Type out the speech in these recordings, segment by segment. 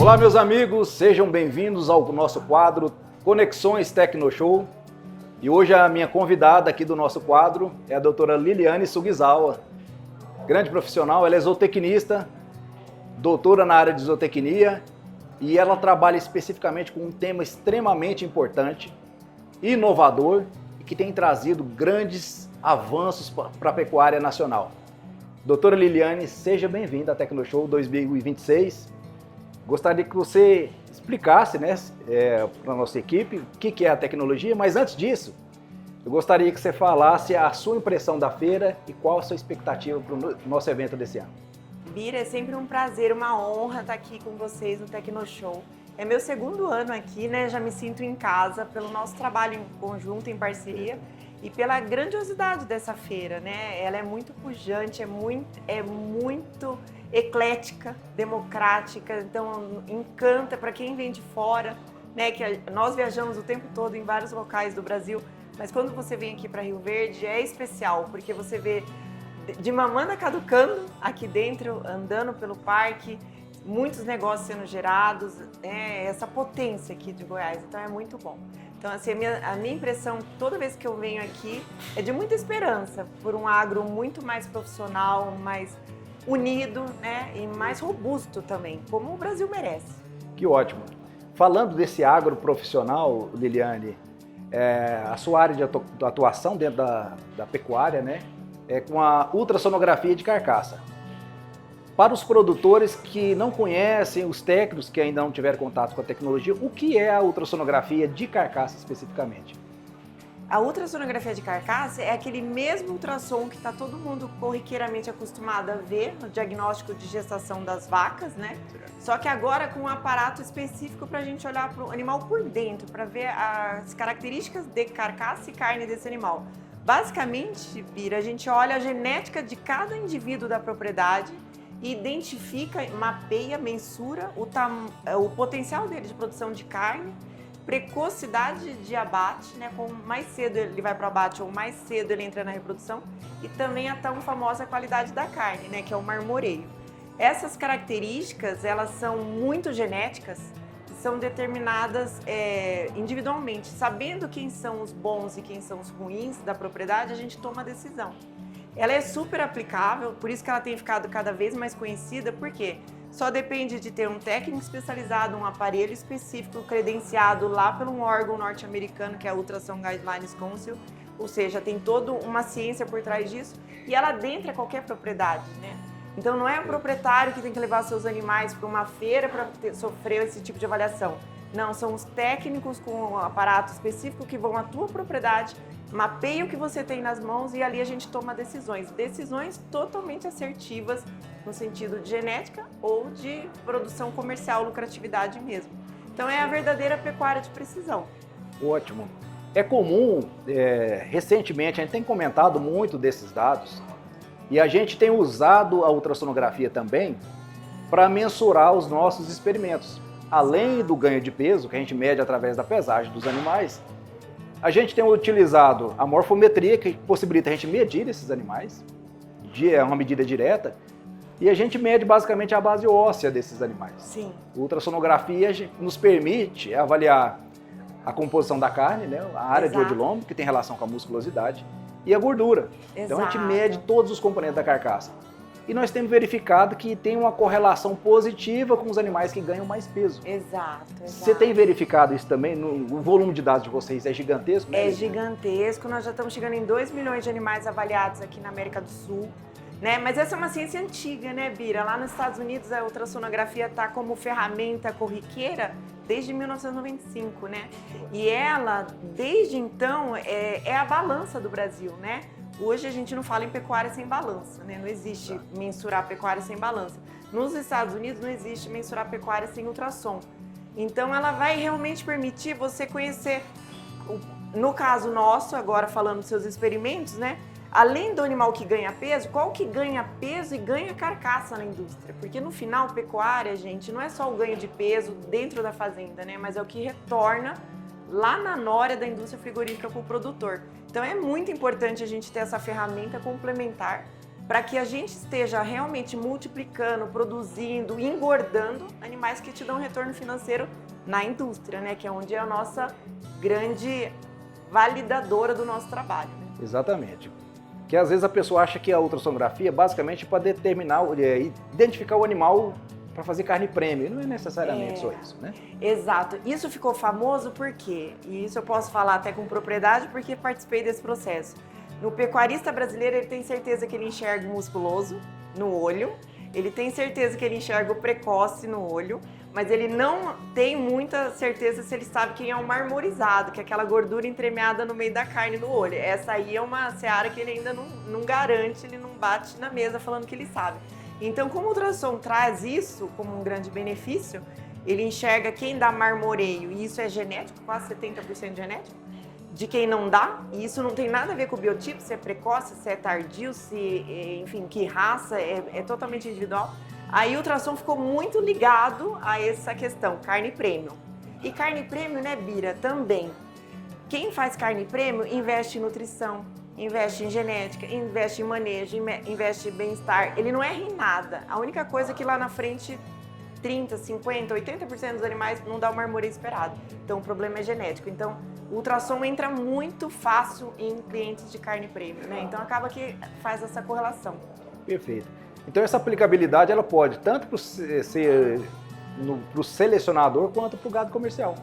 Olá, meus amigos, sejam bem-vindos ao nosso quadro Conexões Tecnoshow. E hoje a minha convidada aqui do nosso quadro é a doutora Liliane Sugizawa. Grande profissional, ela é zootecnista, doutora na área de zootecnia e ela trabalha especificamente com um tema extremamente importante, inovador e que tem trazido grandes avanços para a pecuária nacional. Doutora Liliane, seja bem-vinda à Tecnoshow 2026. Gostaria que você explicasse, para a nossa equipe o que é a tecnologia, mas antes disso, eu gostaria que você falasse a sua impressão da feira e qual a sua expectativa para o nosso evento desse ano. Bira, é sempre um prazer, uma honra estar aqui com vocês no Tecnoshow. É meu segundo ano aqui, né? Já me sinto em casa pelo nosso trabalho em conjunto, em parceria e pela grandiosidade dessa feira, né? Ela é muito pujante, é muito eclética, democrática, então encanta para quem vem de fora, né? Que nós viajamos o tempo todo em vários locais do Brasil, mas quando você vem aqui para Rio Verde é especial, porque você vê de mamanda caducando aqui dentro, andando pelo parque, muitos negócios sendo gerados, essa potência aqui de Goiás, então é muito bom. Então, assim, a minha impressão toda vez que eu venho aqui é de muita esperança por um agro muito mais profissional, mais unido, né, e mais robusto também, como o Brasil merece. Que ótimo. Falando desse agro profissional, Liliane, a sua área de atuação dentro da pecuária, né, é com a ultrassonografia de carcaça. Para os produtores que não conhecem, os técnicos que ainda não tiveram contato com a tecnologia, o que é a ultrassonografia de carcaça especificamente? A ultrassonografia de carcaça é aquele mesmo ultrassom que está todo mundo corriqueiramente acostumado a ver no diagnóstico de gestação das vacas, né? Só que agora com um aparato específico para a gente olhar para o animal por dentro, para ver as características de carcaça e carne desse animal. Basicamente, Bira, a gente olha a genética de cada indivíduo da propriedade e identifica, mapeia, mensura o potencial dele de produção de carne, precocidade de abate, né, com mais cedo ele vai para o abate ou mais cedo ele entra na reprodução, e também a tão famosa qualidade da carne, né, que é o marmoreio. Essas características, elas são muito genéticas e são determinadas individualmente. Sabendo quem são os bons e quem são os ruins da propriedade, a gente toma a decisão. Ela é super aplicável, por isso que ela tem ficado cada vez mais conhecida, porque só depende de ter um técnico especializado, um aparelho específico credenciado lá por um órgão norte-americano, que é a Ultrasound Guidelines Council, ou seja, tem toda uma ciência por trás disso, e ela adentra qualquer propriedade, né? Então não é o proprietário que tem que levar seus animais para uma feira para sofrer esse tipo de avaliação. Não, são os técnicos com um aparato específico que vão à tua propriedade, mapeiam o que você tem nas mãos e ali a gente toma decisões. Decisões totalmente assertivas no sentido de genética ou de produção comercial, lucratividade mesmo. Então é a verdadeira pecuária de precisão. Ótimo. É comum, recentemente, a gente tem comentado muito desses dados e a gente tem usado a ultrassonografia também para mensurar os nossos experimentos. Além do ganho de peso, que a gente mede através da pesagem dos animais, a gente tem utilizado a morfometria, que possibilita a gente medir esses animais, é uma medida direta, e a gente mede basicamente a base óssea desses animais. Sim. A ultrassonografia nos permite avaliar a composição da carne, né, a área de odilômetro, que tem relação com a musculosidade, e a gordura. Então a gente mede todos os componentes da carcaça. E nós temos verificado que tem uma correlação positiva com os animais que ganham mais peso. Exato. Você tem verificado isso também? O volume de dados de vocês é gigantesco? Né? É gigantesco. Nós já estamos chegando em 2 milhões de animais avaliados aqui na América do Sul. Né? Mas essa é uma ciência antiga, né, Bira? Lá nos Estados Unidos a ultrassonografia está como ferramenta corriqueira desde 1995, né? E ela, desde então, é a balança do Brasil, né? Hoje a gente não fala em pecuária sem balança, né? Não existe mensurar pecuária sem balança. Nos Estados Unidos não existe mensurar pecuária sem ultrassom. Então ela vai realmente permitir você conhecer, no caso nosso, agora falando dos seus experimentos, né? Além do animal que ganha peso, qual que ganha peso e ganha carcaça na indústria? Porque no final, pecuária, gente, não é só o ganho de peso dentro da fazenda, né? Mas é o que retorna lá na nória da indústria frigorífica para o produtor. Então é muito importante a gente ter essa ferramenta complementar para que a gente esteja realmente multiplicando, produzindo, engordando animais que te dão retorno financeiro na indústria, né? Que é onde é a nossa grande validadora do nosso trabalho. Né? Exatamente. Que às vezes a pessoa acha que a ultrassonografia é basicamente para determinar, identificar o animal para fazer carne premium. Não é necessariamente só isso, né? Exato. Isso ficou famoso por quê? E isso eu posso falar até com propriedade porque participei desse processo. No pecuarista brasileiro, ele tem certeza que ele enxerga o musculoso no olho, ele tem certeza que ele enxerga o precoce no olho, mas ele não tem muita certeza se ele sabe quem é o marmorizado, que é aquela gordura entremeada no meio da carne no olho. Essa aí é uma seara que ele ainda não garante, ele não bate na mesa falando que ele sabe. Então, como o ultrassom traz isso como um grande benefício, ele enxerga quem dá marmoreio, e isso é genético, quase 70% genético, de quem não dá, e isso não tem nada a ver com o biotipo, se é precoce, se é tardio, se, enfim, que raça, é totalmente individual. Aí o ultrassom ficou muito ligado a essa questão, carne premium. E carne premium, né, Bira, também. Quem faz carne premium investe em nutrição, investe em genética, investe em manejo, investe em bem-estar. Ele não erra em nada. A única coisa é que lá na frente 30, 50, 80% dos animais não dá o marmoreio esperado. Então o problema é genético. Então o ultrassom entra muito fácil em clientes de carne premium, né? Então acaba que faz essa correlação. Perfeito. Então essa aplicabilidade ela pode tanto para o selecionador quanto para o gado comercial.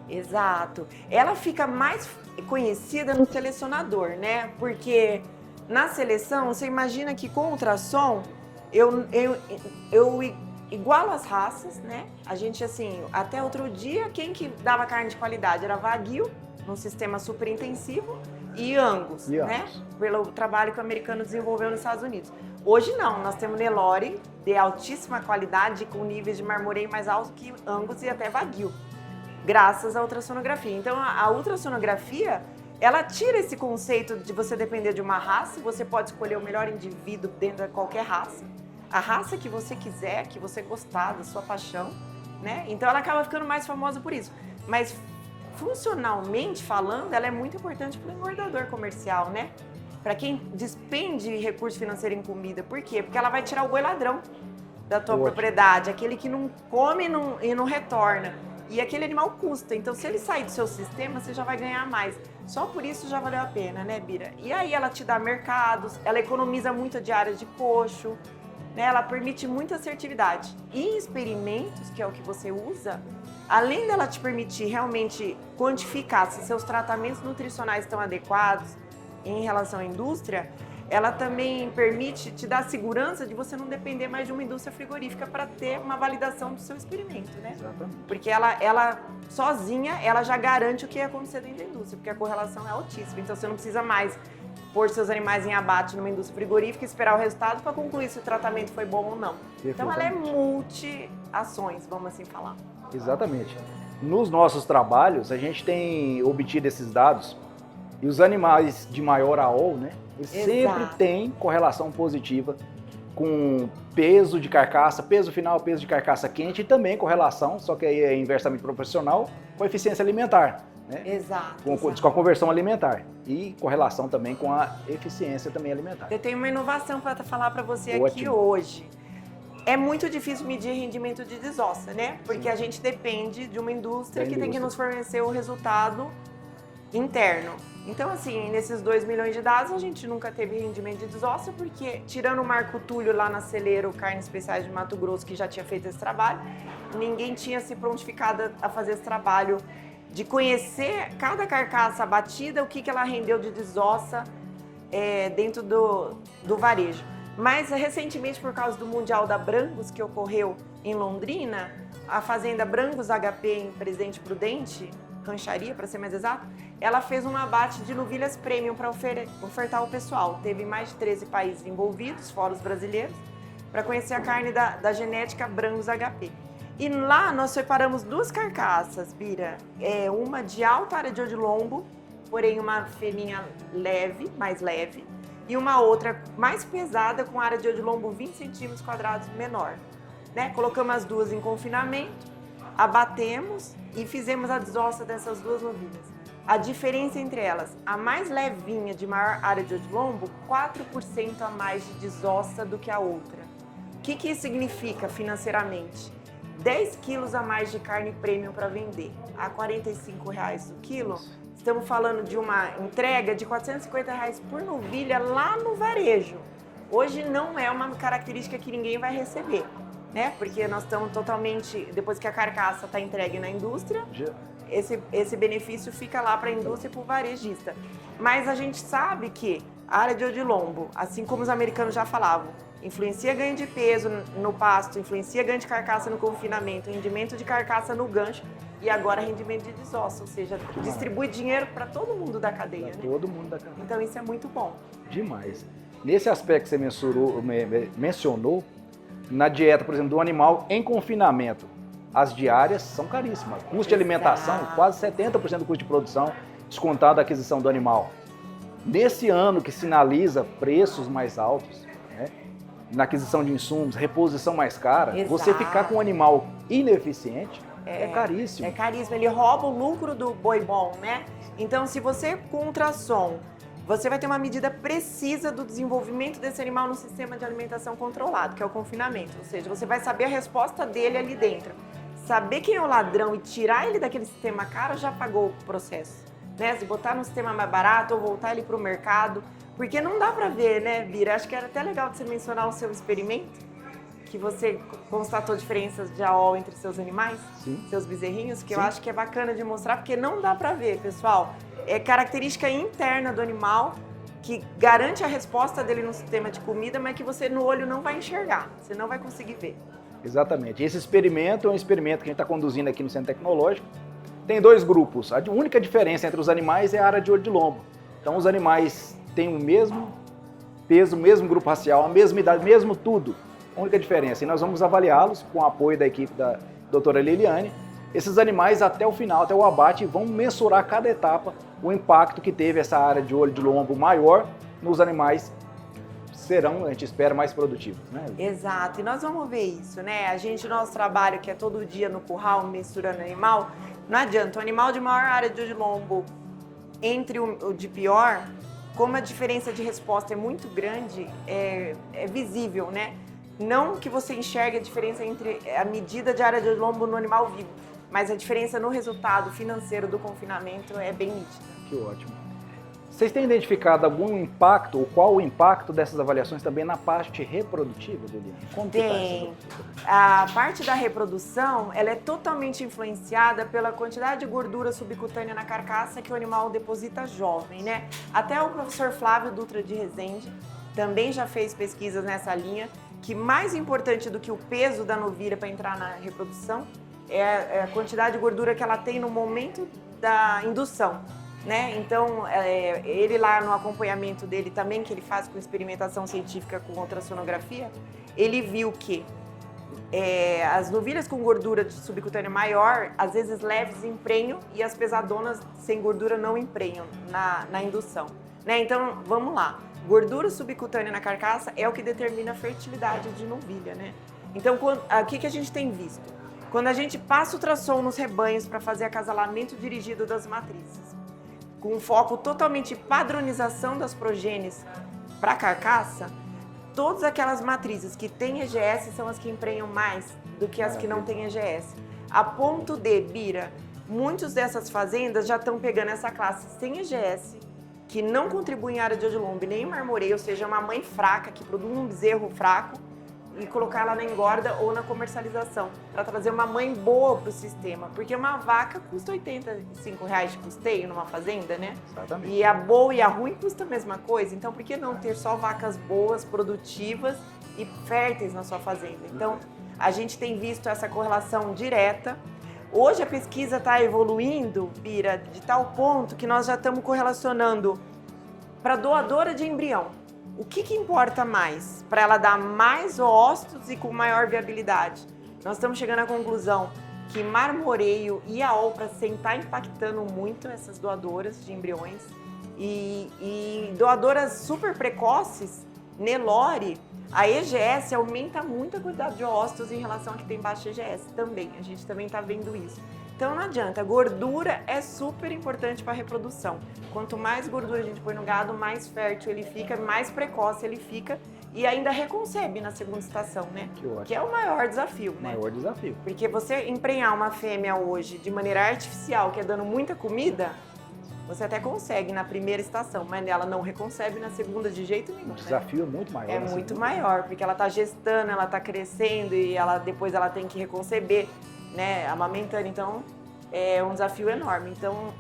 Exato. Ela fica mais conhecida no selecionador, né? Porque na seleção, você imagina que com ultrassom eu igualo as raças, né? A gente, assim, até outro dia, quem que dava carne de qualidade? Era Wagyu, num sistema super intensivo, e Angus, né? Pelo trabalho que o americano desenvolveu nos Estados Unidos. Hoje não, nós temos Nelore de altíssima qualidade, com níveis de marmoreio mais altos que Angus e até Wagyu, graças à ultrassonografia. Então, a ultrassonografia, ela tira esse conceito de você depender de uma raça, você pode escolher o melhor indivíduo dentro de qualquer raça, a raça que você quiser, que você gostar, da sua paixão, né? Então, ela acaba ficando mais famosa por isso. Mas, funcionalmente falando, ela é muito importante para o engordador comercial, né? Para quem despende recurso financeiro em comida. Por quê? Porque ela vai tirar o boi ladrão da tua propriedade, aquele que não come e não retorna. E aquele animal custa. Então, se ele sair do seu sistema, você já vai ganhar mais. Só por isso já valeu a pena, né, Bira? E aí ela te dá mercados, ela economiza muito a diária de coxo, né? Ela permite muita assertividade. E em experimentos, que é o que você usa, além dela te permitir realmente quantificar se seus tratamentos nutricionais estão adequados em relação à indústria, ela também permite te dar segurança de você não depender mais de uma indústria frigorífica para ter uma validação do seu experimento, né? Exatamente. Porque ela sozinha, ela já garante o que ia acontecer dentro da indústria, porque a correlação é altíssima. Então você não precisa mais pôr seus animais em abate numa indústria frigorífica e esperar o resultado para concluir se o tratamento foi bom ou não. Então ela é multi-ações, vamos assim falar. Exatamente. Nos nossos trabalhos, a gente tem obtido esses dados e os animais de maior AOL, né? Eles sempre têm correlação positiva com peso de carcaça, peso final, peso de carcaça quente e também correlação, só que aí é inversamente proporcional, com a eficiência alimentar, né? Exato. Com a conversão alimentar e correlação também com a eficiência também alimentar. Eu tenho uma inovação para falar para você aqui hoje. É muito difícil medir rendimento de desossa, né? Porque a gente depende de uma indústria que tem que nos fornecer o resultado interno. Então, assim, nesses 2 milhões de dados, a gente nunca teve rendimento de desossa, porque, tirando o Marco Túlio lá na Celeiro Carnes Especiais de Mato Grosso, que já tinha feito esse trabalho, ninguém tinha se prontificado a fazer esse trabalho de conhecer cada carcaça abatida, o que ela rendeu de desossa dentro do varejo. Mas, recentemente, por causa do Mundial da Brangus, que ocorreu em Londrina, a fazenda Brangus HP em Presidente Prudente, rancharia, para ser mais exato, ela fez um abate de novilhas premium para ofertar ao pessoal. Teve mais de 13 países envolvidos, fora os brasileiros, para conhecer a carne da genética Brangus HP. E lá nós separamos 2 carcaças, Bira, uma de alta área de odilombo, porém uma fêmea leve, mais leve, e uma outra mais pesada com área de odilombo 20 centímetros quadrados menor. Né? Colocamos as 2 em confinamento, abatemos e fizemos a desossa dessas 2 novilhas. A diferença entre elas, a mais levinha de maior área de odilombo, 4% a mais de desossa do que a outra. O que isso significa financeiramente? 10 quilos a mais de carne premium para vender, a R$ 45,00 o quilo. Estamos falando de uma entrega de R$ 450,00 por novilha lá no varejo. Hoje não é uma característica que ninguém vai receber, né? Porque nós estamos totalmente, depois que a carcaça está entregue na indústria, esse benefício fica lá para a indústria e para o varejista. Mas a gente sabe que a área de odilombo, assim como os americanos já falavam, influencia ganho de peso no pasto, influencia ganho de carcaça no confinamento, rendimento de carcaça no gancho e agora rendimento de desossa, ou seja, distribui dinheiro para todo mundo da cadeia. Pra todo mundo da cadeia. Então isso é muito bom. Demais. Nesse aspecto que você mencionou, na dieta, por exemplo, do animal em confinamento, as diárias são caríssimas. Custo de alimentação, quase 70% do custo de produção, descontado da aquisição do animal. Nesse ano que sinaliza preços mais altos, né, na aquisição de insumos, reposição mais cara, você ficar com um animal ineficiente é caríssimo. É caríssimo, ele rouba o lucro do boi bom, né? Então, se você com ultrassom, você vai ter uma medida precisa do desenvolvimento desse animal no sistema de alimentação controlado, que é o confinamento. Ou seja, você vai saber a resposta dele ali dentro. Saber quem é o ladrão e tirar ele daquele sistema caro já pagou o processo, né? Se botar no sistema mais barato ou voltar ele para o mercado, porque não dá para ver, né, Bira? Acho que era até legal de você mencionar o seu experimento, que você constatou diferenças de AOL entre seus animais, seus bezerrinhos, que eu acho que é bacana de mostrar, porque não dá para ver, pessoal. É característica interna do animal que garante a resposta dele no sistema de comida, mas que você no olho não vai enxergar, você não vai conseguir ver. Exatamente. Esse experimento é um experimento que a gente está conduzindo aqui no Centro Tecnológico. Tem dois grupos. A única diferença entre os animais é a área de odilombo. Então os animais têm o mesmo peso, o mesmo grupo racial, a mesma idade, mesmo tudo. A única diferença. E nós vamos avaliá-los com o apoio da equipe da doutora Liliane. Esses animais até o final, até o abate, vão mensurar cada etapa o impacto que teve essa área de olho de lombo maior nos animais serão, a gente espera, mais produtivos, né? Exato, e nós vamos ver isso, né? Nosso trabalho, que é todo dia no curral, mensurando animal, não adianta, o animal de maior área de lombo entre o de pior, como a diferença de resposta é muito grande, é visível, né? Não que você enxergue a diferença entre a medida de área de lombo no animal vivo, mas a diferença no resultado financeiro do confinamento é bem nítida. Que ótimo. Vocês têm identificado algum impacto, ou qual o impacto dessas avaliações também na parte reprodutiva, Liliane? Como Tem. A parte da reprodução, ela é totalmente influenciada pela quantidade de gordura subcutânea na carcaça que o animal deposita jovem, né? Até o professor Flávio Dutra de Rezende também já fez pesquisas nessa linha, que mais importante do que o peso da novilha para entrar na reprodução é a quantidade de gordura que ela tem no momento da indução. Né? Então, ele lá no acompanhamento dele também, que ele faz com experimentação científica com ultrassonografia, ele viu que as novilhas com gordura subcutânea maior, às vezes leves emprenham e as pesadonas sem gordura não emprenham na indução. Né? Então, vamos lá. Gordura subcutânea na carcaça é o que determina a fertilidade de novilha. Né? Então, o que a gente tem visto? Quando a gente passa ultrassom nos rebanhos para fazer acasalamento dirigido das matrizes, com um foco totalmente padronização das progênies para a carcaça, todas aquelas matrizes que têm EGS são as que emprenham mais do que as que não têm EGS. A ponto de, Bira, muitas dessas fazendas já estão pegando essa classe sem EGS, que não contribui em área de odilombo nem em marmoreio, ou seja, uma mãe fraca que produz um bezerro fraco, e colocar ela na engorda ou na comercialização, para trazer uma mãe boa para o sistema, porque uma vaca custa R$85 de custeio numa fazenda, né? Exatamente. E a boa e a ruim custa a mesma coisa, então por que não ter só vacas boas, produtivas e férteis na sua fazenda? Então, a gente tem visto essa correlação direta. Hoje a pesquisa está evoluindo, Bira, de tal ponto que nós já estamos correlacionando para doadora de embrião. O que importa mais? Para ela dar mais ócitos e com maior viabilidade? Nós estamos chegando à conclusão que marmoreio e AOL para está impactando muito essas doadoras de embriões. E doadoras super precoces, Nelore, a EGS aumenta muito a quantidade de ócitos em relação a que tem baixa EGS também. A gente também está vendo isso. Então não adianta, gordura é super importante para a reprodução. Quanto mais gordura a gente põe no gado, mais fértil ele fica, mais precoce ele fica e ainda reconcebe na segunda estação, né? Que ótimo. Que é o maior desafio, né? Maior desafio. Porque você emprenhar uma fêmea hoje de maneira artificial, que é dando muita comida, você até consegue na primeira estação, mas ela não reconcebe na segunda de jeito nenhum. O desafio é muito maior. É muito maior, porque ela está gestando, ela está crescendo e depois ela tem que reconceber, né, amamentando. Então, é um desafio enorme. Então,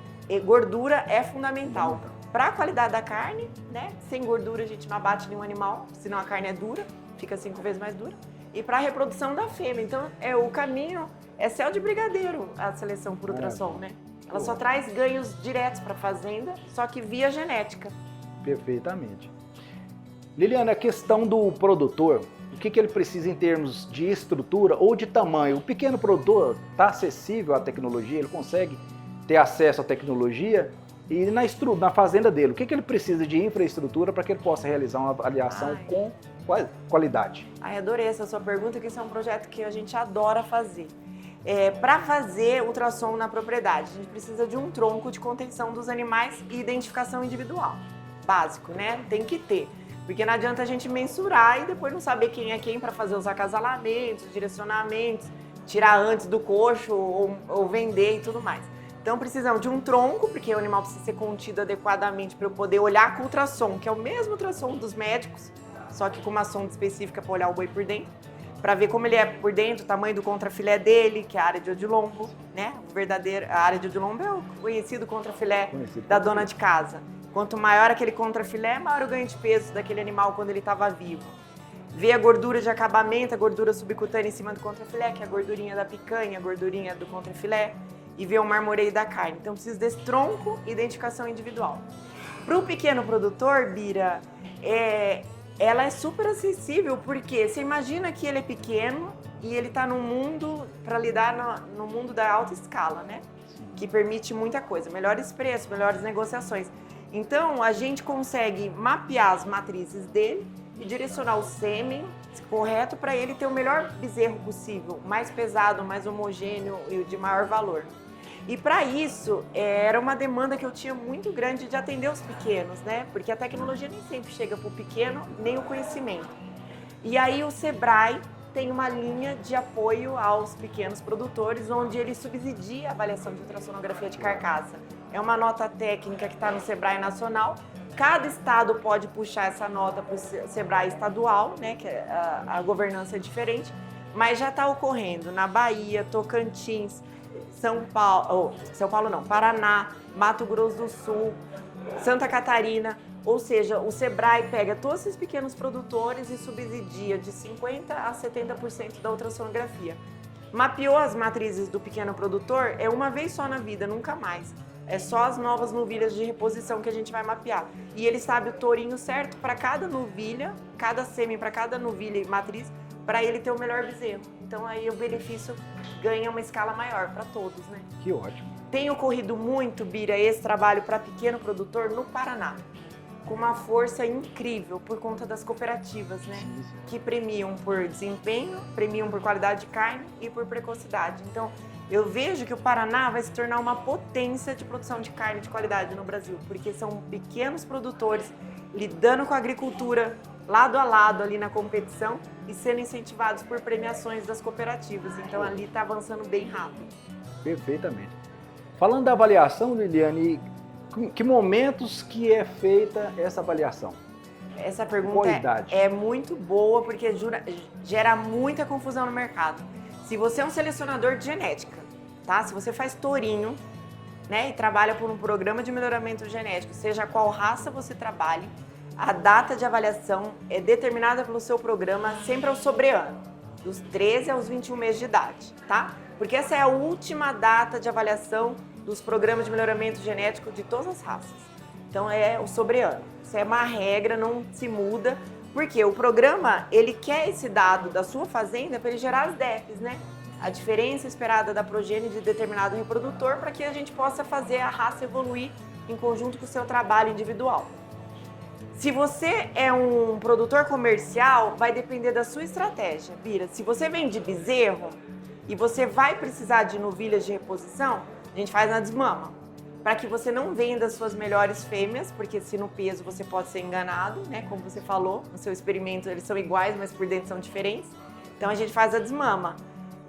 gordura é fundamental. Para a qualidade da carne, né? Sem gordura a gente não abate nenhum animal, senão a carne é dura, fica 5 vezes mais dura. E para a reprodução da fêmea. Então, o caminho é céu de brigadeiro a seleção por ultrassom, né? Ela só traz ganhos diretos para a fazenda, só que via genética. Perfeitamente. Liliane, a questão do produtor, o que ele precisa em termos de estrutura ou de tamanho? O pequeno produtor está acessível à tecnologia, ele consegue ter acesso à tecnologia? E na fazenda dele, o que ele precisa de infraestrutura para que ele possa realizar uma avaliação com qualidade? Adorei essa sua pergunta, que isso é um projeto que a gente adora fazer. Para fazer ultrassom na propriedade, a gente precisa de um tronco de contenção dos animais e identificação individual. Básico, né? Tem que ter. Porque não adianta a gente mensurar e depois não saber quem é quem para fazer os acasalamentos, direcionamentos, tirar antes do coxo ou vender e tudo mais. Então precisamos de um tronco, porque o animal precisa ser contido adequadamente para eu poder olhar com ultrassom, que é o mesmo ultrassom dos médicos, só que com uma sonda específica para olhar o boi por dentro, para ver como ele é por dentro, o tamanho do contrafilé dele, que é a área de odilombo, né? A área de odilombo é o conhecido contrafilé da dona de casa. Quanto maior aquele contrafilé, maior o ganho de peso daquele animal quando ele estava vivo. Ver a gordura de acabamento, a gordura subcutânea em cima do contrafilé, que é a gordurinha da picanha, a gordurinha do contrafilé, e ver o marmoreio da carne. Então, precisa desse tronco e identificação individual. Para o pequeno produtor, Bira, ela é super acessível, porque você imagina que ele é pequeno e ele está no mundo, para lidar no mundo da alta escala, né? Que permite muita coisa, melhores preços, melhores negociações. Então, a gente consegue mapear as matrizes dele e direcionar o sêmen correto para ele ter o melhor bezerro possível, mais pesado, mais homogêneo e de maior valor. E para isso, era uma demanda que eu tinha muito grande de atender os pequenos, né? Porque a tecnologia nem sempre chega para o pequeno, nem o conhecimento. E aí o Sebrae tem uma linha de apoio aos pequenos produtores, onde ele subsidia a avaliação de ultrassonografia de carcaça. É uma nota técnica que está no Sebrae Nacional. Cada estado pode puxar essa nota para o Sebrae estadual, né? Que a governança é diferente, mas já está ocorrendo na Bahia, Tocantins, Paraná, Mato Grosso do Sul, Santa Catarina. Ou seja, o Sebrae pega todos esses pequenos produtores e subsidia de 50% a 70% da ultrassonografia. Mapeou as matrizes do pequeno produtor, é uma vez só na vida, nunca mais. É só as novas novilhas de reposição que a gente vai mapear. E ele sabe o tourinho certo para cada novilha, cada sêmen para cada novilha e matriz, para ele ter o melhor bezerro. Então aí o benefício ganha uma escala maior para todos, né? Que ótimo. Tem ocorrido muito, Bira, esse trabalho para pequeno produtor no Paraná, com uma força incrível por conta das cooperativas, né? Sim. Que premiam por desempenho, premiam por qualidade de carne e por precocidade. Então, eu vejo que o Paraná vai se tornar uma potência de produção de carne de qualidade no Brasil, porque são pequenos produtores lidando com a agricultura lado a lado ali na competição e sendo incentivados por premiações das cooperativas. Então, ali está avançando bem rápido. Perfeitamente. Falando da avaliação, Liliane, que momentos que é feita essa avaliação? Essa pergunta é muito boa, porque gera muita confusão no mercado. Se você é um selecionador de genética, tá? Se você faz tourinho, né, e trabalha por um programa de melhoramento genético, seja qual raça você trabalhe, a data de avaliação é determinada pelo seu programa sempre ao sobreano, dos 13 aos 21 meses de idade, tá? Porque essa é a última data de avaliação dos programas de melhoramento genético de todas as raças. Então é o sobreano. Isso é uma regra, não se muda, porque o programa, ele quer esse dado da sua fazenda para ele gerar as DEPs, né? A diferença esperada da progênie de determinado reprodutor, para que a gente possa fazer a raça evoluir em conjunto com o seu trabalho individual. Se você é um produtor comercial, vai depender da sua estratégia, Bira. Se você vende bezerro, e você vai precisar de novilhas de reposição, a gente faz na desmama. Para que você não venda as suas melhores fêmeas, porque se no peso você pode ser enganado, né? Como você falou, no seu experimento eles são iguais, mas por dentro são diferentes. Então a gente faz a desmama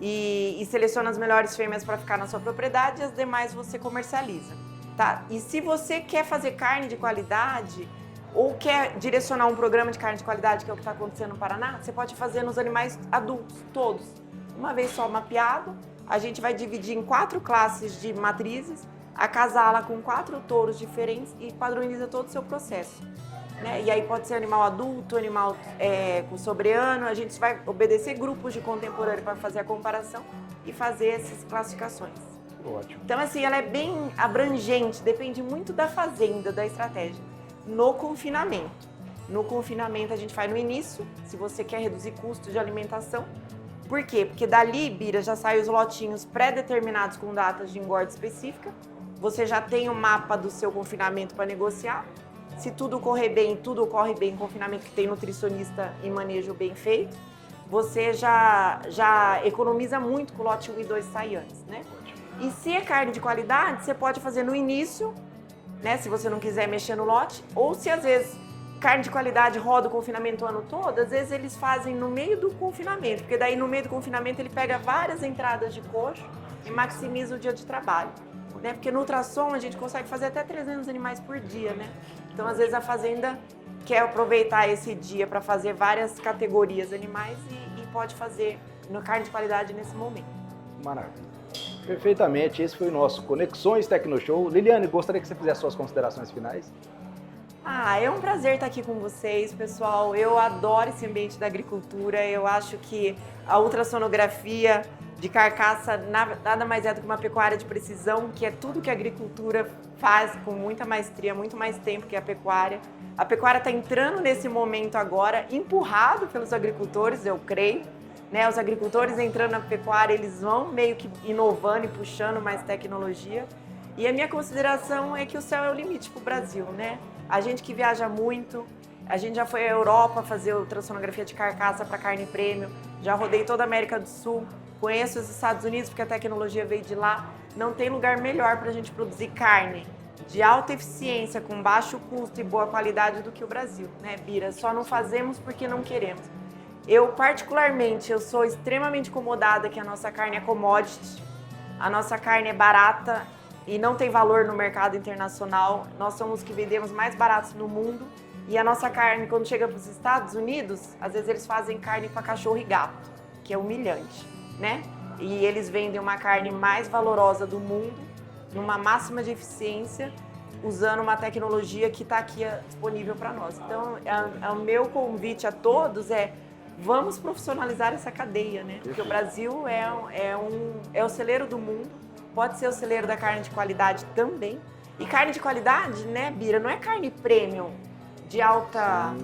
e seleciona as melhores fêmeas para ficar na sua propriedade e as demais você comercializa, tá? E se você quer fazer carne de qualidade ou quer direcionar um programa de carne de qualidade, que é o que está acontecendo no Paraná, você pode fazer nos animais adultos, todos. Uma vez só mapeado, a gente vai dividir em 4 classes de matrizes, acasá-la com 4 touros diferentes e padroniza todo o seu processo, né? E aí pode ser animal adulto, animal com sobreano, a gente vai obedecer grupos de contemporâneo para fazer a comparação e fazer essas classificações. Ótimo. Então assim, ela é bem abrangente, depende muito da fazenda, da estratégia. No confinamento a gente faz no início, se você quer reduzir custos de alimentação. Por quê? Porque dali, Bira, já saem os lotinhos pré-determinados com datas de engorda específica. Você já tem o mapa do seu confinamento para negociar. Se tudo correr bem, tudo ocorre bem em confinamento, que tem nutricionista e manejo bem feito, você já economiza muito com o lote 1 e 2 sair antes, né? E se é carne de qualidade, você pode fazer no início, né? Se você não quiser mexer no lote, ou se às vezes carne de qualidade roda o confinamento o ano todo, às vezes eles fazem no meio do confinamento, porque daí no meio do confinamento ele pega várias entradas de coxo e maximiza o dia de trabalho. Né? Porque no ultrassom a gente consegue fazer até 300 animais por dia, né? Então, às vezes, a fazenda quer aproveitar esse dia para fazer várias categorias animais e pode fazer no carne de qualidade nesse momento. Maravilha. Perfeitamente. Esse foi o nosso Conexões Tecnoshow. Liliane, gostaria que você fizesse suas considerações finais. É um prazer estar aqui com vocês, pessoal. Eu adoro esse ambiente da agricultura. Eu acho que a ultrassonografia de carcaça nada mais é do que uma pecuária de precisão, que é tudo que a agricultura faz com muita maestria, muito mais tempo que a pecuária. A pecuária está entrando nesse momento agora, empurrado pelos agricultores, eu creio. Né? Os agricultores entrando na pecuária, eles vão meio que inovando e puxando mais tecnologia. E a minha consideração é que o céu é o limite para o Brasil, né? A gente que viaja muito, a gente já foi à Europa fazer ultrassonografia de carcaça para carne prêmio, já rodei toda a América do Sul, conheço os Estados Unidos porque a tecnologia veio de lá. Não tem lugar melhor para a gente produzir carne de alta eficiência, com baixo custo e boa qualidade do que o Brasil, né, Bira? Só não fazemos porque não queremos. Eu, particularmente, eu sou extremamente incomodada que a nossa carne é commodity, a nossa carne é barata e não tem valor no mercado internacional. Nós somos os que vendemos mais baratos no mundo e a nossa carne, quando chega para os Estados Unidos, às vezes eles fazem carne para cachorro e gato, que é humilhante, né? E eles vendem uma carne mais valorosa do mundo, numa máxima de eficiência, usando uma tecnologia que está aqui disponível para nós. Então, o meu convite a todos vamos profissionalizar essa cadeia, né? Porque o Brasil é o celeiro do mundo, pode ser o celeiro da carne de qualidade também. E carne de qualidade, né, Bira, não é carne premium de alta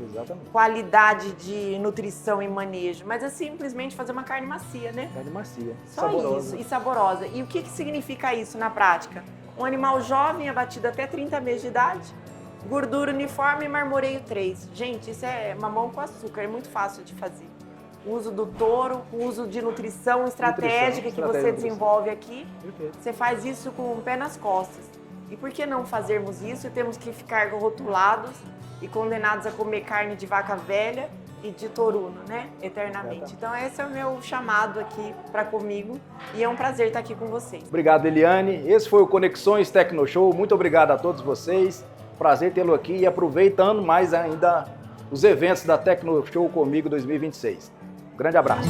qualidade de nutrição e manejo, mas é simplesmente fazer uma carne macia, né? Carne macia, só saborosa. Isso, e saborosa. E o que significa isso na prática? Um animal jovem, abatido até 30 meses de idade, gordura uniforme e marmoreio 3. Gente, isso é mamão com açúcar, é muito fácil de fazer. O uso do touro, o uso de nutrição estratégica que você desenvolve aqui, você faz isso com o pé nas costas. E por que não fazermos isso e temos que ficar rotulados e condenados a comer carne de vaca velha e de touruno, né? Eternamente. Então esse é o meu chamado aqui para comigo e é um prazer estar aqui com vocês. Obrigado, Liliane. Esse foi o Conexões Tecnoshow. Muito obrigado a todos vocês. Prazer tê-lo aqui e aproveitando mais ainda os eventos da Tecnoshow Comigo 2026. Um grande abraço.